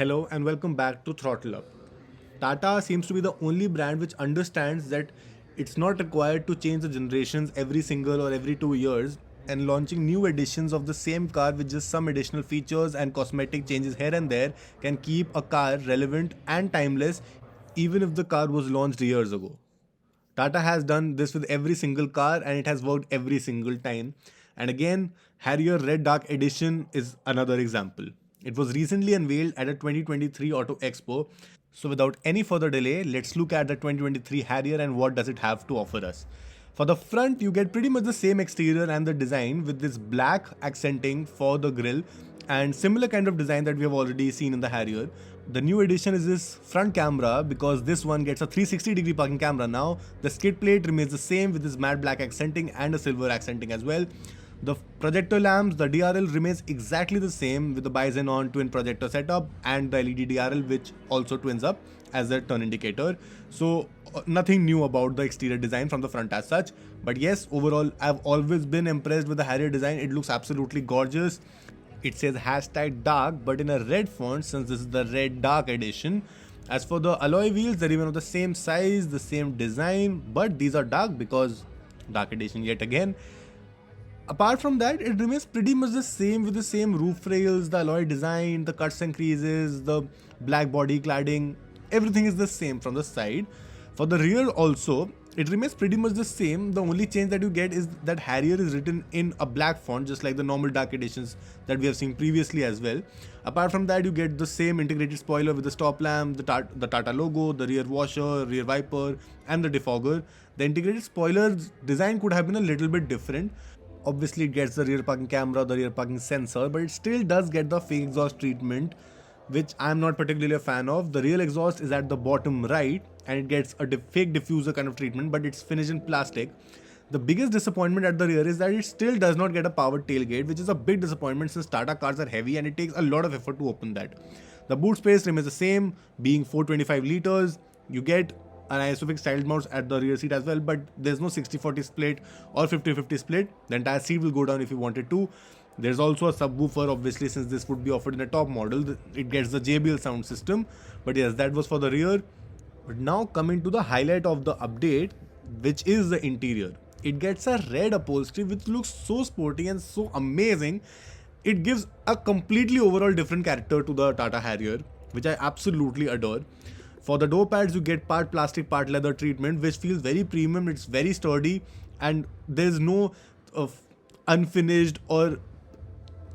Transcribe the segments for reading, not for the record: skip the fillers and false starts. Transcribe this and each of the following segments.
Hello and welcome back to Throttle Up. Tata seems to be the only brand which understands that it's not required to change the generations every single or every 2 years, and launching new editions of the same car with just some additional features and cosmetic changes here and there can keep a car relevant and timeless even if the car was launched years ago. Tata has done this with every single car and it has worked every single time. And again, Harrier Red Dark Edition is another example. It was recently unveiled at a 2023 Auto Expo. So without any further delay, let's look at the 2023 Harrier and what does it have to offer us. For the front, you get pretty much the same exterior and the design with this black accenting for the grille and similar kind of design that we have already seen in the Harrier. The new addition is this front camera because this one gets a 360-degree parking camera now. The skid plate remains the same with this matte black accenting and a silver accenting as well. The projector lamps, the DRL remains exactly the same with the bi-xenon twin projector setup and the LED DRL which also twins up as a turn indicator. So nothing new about the exterior design from the front as such. But yes, overall I've always been impressed with the Harrier design. It looks absolutely gorgeous. It says hashtag dark but in a red font since this is the red dark edition. As for the alloy wheels, they're even of the same size, the same design, but these are dark because dark edition yet again. Apart from that, it remains pretty much the same with the same roof rails, the alloy design, the cuts and creases, the black body cladding, everything is the same from the side. For the rear also, it remains pretty much the same. The only change that you get is that Harrier is written in a black font just like the normal dark editions that we have seen previously as well. Apart from that, you get the same integrated spoiler with the stop lamp, the Tata logo, the rear washer, rear wiper and the defogger. The integrated spoiler design could have been a little bit different. Obviously it gets the rear parking camera, the rear parking sensor, but it still does get the fake exhaust treatment which I'm not particularly a fan of. The real exhaust is at the bottom right and it gets a fake diffuser kind of treatment, but it's finished in plastic. The biggest disappointment at the rear is that it still does not get a powered tailgate, which is a big disappointment since Tata cars are heavy and it takes a lot of effort to open that. The boot space remains the same, being 425 liters. You get an isofix child mounts at the rear seat as well, but there's no 60-40 split or 50-50 split. The entire seat will go down if you wanted to. There's also a subwoofer, obviously, since this would be offered in a top model. It gets the JBL sound system. But yes, that was for the rear. But now coming to the highlight of the update, which is the interior. It gets a red upholstery which looks so sporty and so amazing. It gives a completely overall different character to the Tata Harrier, which I absolutely adore. For the door pads, you get part plastic, part leather treatment, which feels very premium. It's very sturdy, and there's no unfinished or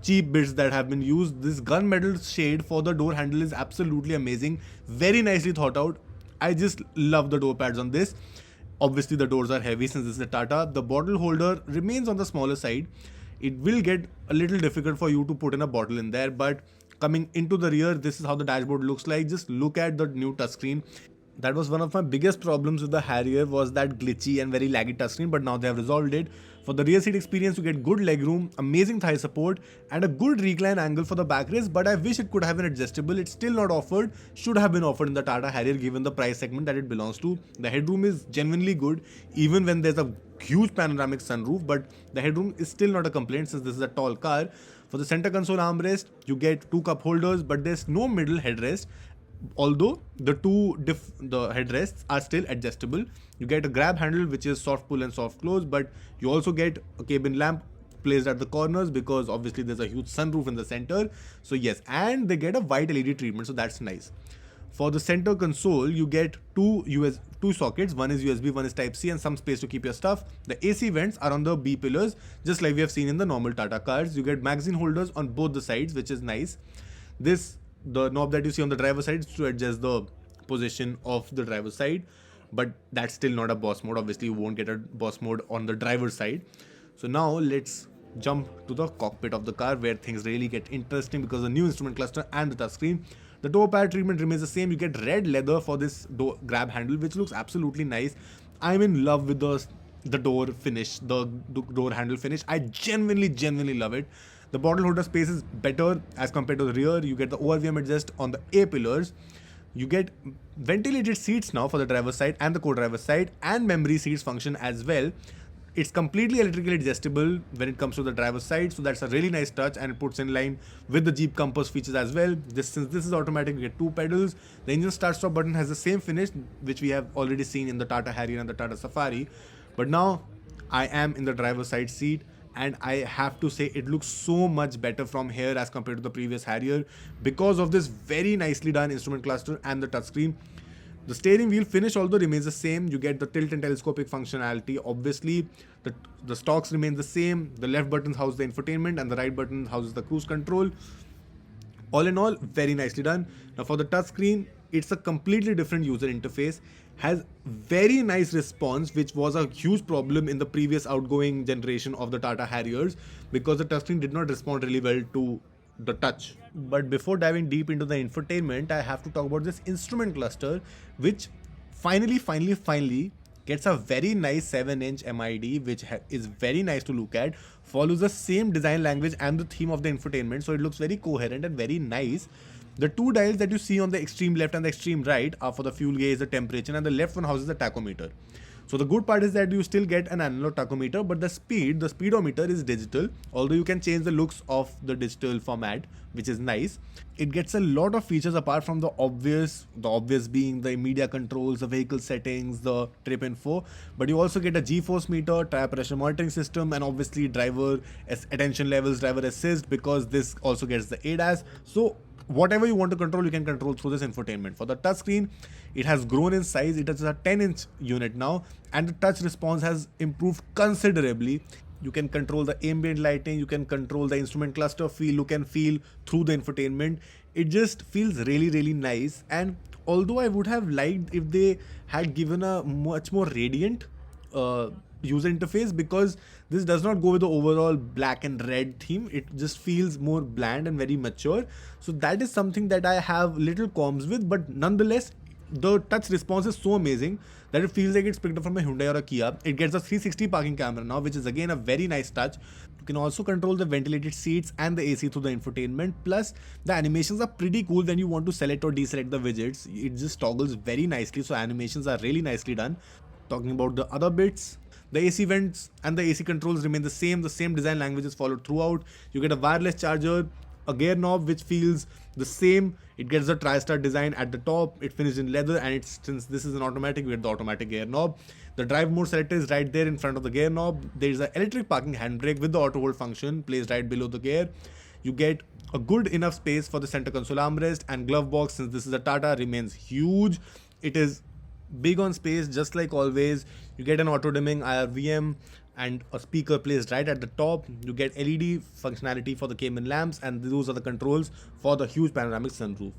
cheap bits that have been used. This gunmetal shade for the door handle is absolutely amazing. Very nicely thought out. I just love the door pads on this. Obviously, the doors are heavy since this is a Tata. The bottle holder remains on the smaller side. It will get a little difficult for you to put in a bottle in there, but coming into the rear, this is how the dashboard looks like. Just look at the new touchscreen. That was one of my biggest problems with the Harrier, was that glitchy and very laggy touchscreen, but now they have resolved it. For the rear seat experience, you get good legroom, amazing thigh support, and a good recline angle for the backrest, but I wish it could have been adjustable. It's still not offered, should have been offered in the Tata Harrier given the price segment that it belongs to. The headroom is genuinely good, even when there's a huge panoramic sunroof, but the headroom is still not a complaint since this is a tall car. For the center console armrest, you get two cup holders, but there's no middle headrest. Although the the headrests are still adjustable. You get a grab handle which is soft pull and soft close, but you also get a cabin lamp placed at the corners because obviously there's a huge sunroof in the center. So yes, and they get a white LED treatment, so that's nice. For the center console, you get two sockets. One is USB, one is Type C, and some space to keep your stuff. The AC vents are on the B pillars, just like we have seen in the normal Tata cars. You get magazine holders on both the sides, which is nice. The knob that you see on the driver's side is to adjust the position of the driver's side, but that's still not a boss mode. Obviously, you won't get a boss mode on the driver's side. So now let's jump to the cockpit of the car where things really get interesting because the new instrument cluster and the touchscreen. The door pad treatment remains the same. You get red leather for this door grab handle, which looks absolutely nice. I'm in love with the door finish, the door handle finish. I genuinely love it. The bottle holder space is better as compared to the rear. You get the ORVM adjust on the A pillars. You get ventilated seats now for the driver's side and the co-driver's side, and memory seats function as well. It's completely electrically adjustable when it comes to the driver's side, so that's a really nice touch, and it puts in line with the Jeep Compass features as well. Since this is automatic, you get two pedals. The engine start stop button has the same finish which we have already seen in the Tata Harrier and the Tata Safari, but now I am in the driver's side seat, and I have to say it looks so much better from here as compared to the previous Harrier because of this very nicely done instrument cluster and the touchscreen. The steering wheel finish although remains the same. You get the tilt and telescopic functionality. Obviously, the stocks remain the same. The left button houses the infotainment and the right button houses the cruise control. All in all, very nicely done. Now for the touchscreen, it's a completely different user interface. Has very nice response, which was a huge problem in the previous outgoing generation of the Tata Harriers because the touchscreen did not respond really well to the touch. But before diving deep into the infotainment, I have to talk about this instrument cluster, which finally gets a very nice 7-inch MID, which is very nice to look at, follows the same design language and the theme of the infotainment, so it looks very coherent and very nice. The two dials that you see on the extreme left and the extreme right are for the fuel gauge, the temperature, and the left one houses the tachometer. So the good part is that you still get an analog tachometer, but the speedometer is digital, although you can change the looks of the digital format, which is nice. It gets a lot of features apart from the obvious being the media controls, the vehicle settings, the trip info, but you also get a G-force meter, tire pressure monitoring system, and obviously driver attention levels, driver assist, because this also gets the ADAS. So whatever you want to control, you can control through this infotainment. For the touchscreen, it has grown in size. It is a 10-inch unit now, and the touch response has improved considerably. You can control the ambient lighting, you can control the instrument cluster feel, you can feel through the infotainment. It just feels really nice. And although I would have liked if they had given a much more radiant user interface, because this does not go with the overall black and red theme. It just feels more bland and very mature. So that is something that I have little qualms with, but nonetheless, the touch response is so amazing that it feels like it's picked up from a Hyundai or a Kia. It gets a 360 parking camera now, which is again a very nice touch. You can also control the ventilated seats and the AC through the infotainment. Plus, the animations are pretty cool when you want to select or deselect the widgets. It just toggles very nicely, so animations are really nicely done. Talking about the other bits, the AC vents and the AC controls remain the same design language is followed throughout. You get a wireless charger, a gear knob which feels the same. It gets the tri-star design at the top. It finished in leather, and since this is an automatic, you get the automatic gear knob. The drive mode selector is right there in front of the gear knob. There is an electric parking handbrake with the auto hold function placed right below the gear. You get a good enough space for the center console armrest, and glove box, since this is a Tata, remains huge. It is big on space, just like always. You get an auto dimming IRVM and a speaker placed right at the top. You get LED functionality for the Cayman lamps, and those are the controls for the huge panoramic sunroof.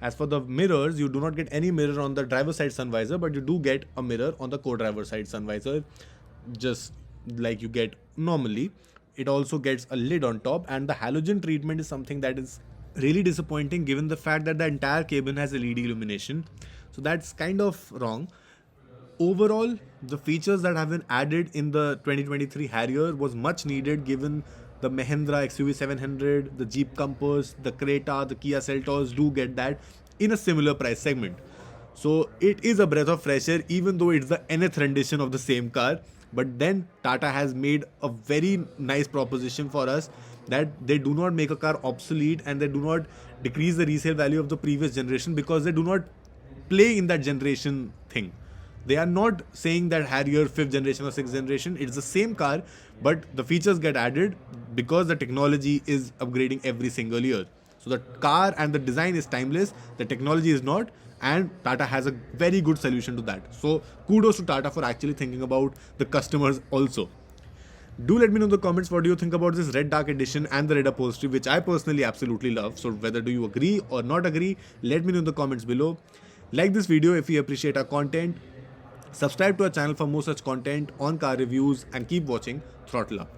As for the mirrors, you do not get any mirror on the driver's side sun visor, but you do get a mirror on the co-driver side sun visor, just like you get normally. It also gets a lid on top, and the halogen treatment is something that is really disappointing given the fact that the entire cabin has LED illumination. So that's kind of wrong. Overall, the features that have been added in the 2023 Harrier was much needed given the Mahindra XUV 700, the Jeep Compass, the Creta, the Kia Seltos do get that in a similar price segment. So it is a breath of fresh air, even though it's the nth rendition of the same car. But then Tata has made a very nice proposition for us that they do not make a car obsolete, and they do not decrease the resale value of the previous generation because they do not play in that generation thing. They are not saying that Harrier 5th generation or 6th generation. It's the same car, but the features get added because the technology is upgrading every single year. So the car and the design is timeless, the technology is not, and Tata has a very good solution to that. So kudos to Tata for actually thinking about the customers also. Do let me know in the comments what do you think about this red dark edition and the red upholstery, which I personally absolutely love. So whether do you agree or not agree, let me know in the comments below. Like this video if you appreciate our content. Subscribe to our channel for more such content on car reviews, and keep watching Throttle Up.